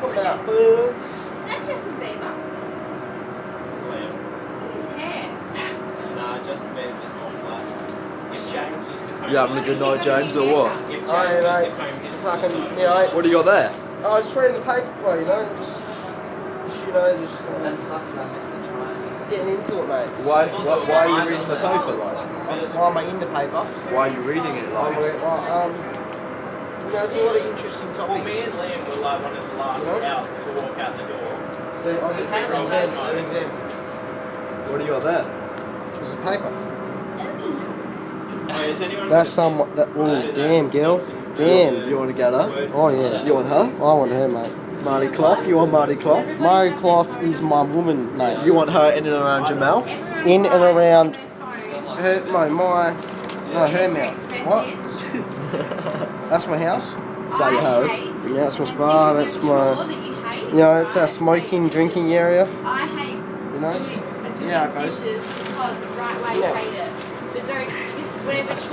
talking about, boo? Is that Justin Bieber? Liam. Look at his hair. Nah, Justin Bieber's not flat. If James was to comb You having a good night, James, or what? If James Oh, was yeah, to mate. comb his Fucking, side, you know, What do you got there? I was reading the paper, bro, you know, just That sucks that I missed the drive. getting into it, mate. Why are you reading the paper, like? Why am I in the paper? Why are you reading it, Well, like? you know, there's a lot of interesting well, topics. me and Liam were like one of the last Yeah. out to walk out the door. So I'll just Hey, roll exam. that smoke. What do you got there? There's a paper. Oh, is anyone That's somewhat. That. Oh, damn, girl. Damn. You want to get her? Oh yeah. You want her? I want her, mate. Marty Clough? You want Marty Clough? Mary Clough is my woman, mate. You want her in and around your mouth? In and around her, her mouth. What? That's my house. Is that your house? Yeah, that's my spa. That's my. You know, it's our smoking, drinking area. I hate You know. doing Yeah, okay. dishes because the right way Yeah. you hate it. But don't just whatever choice.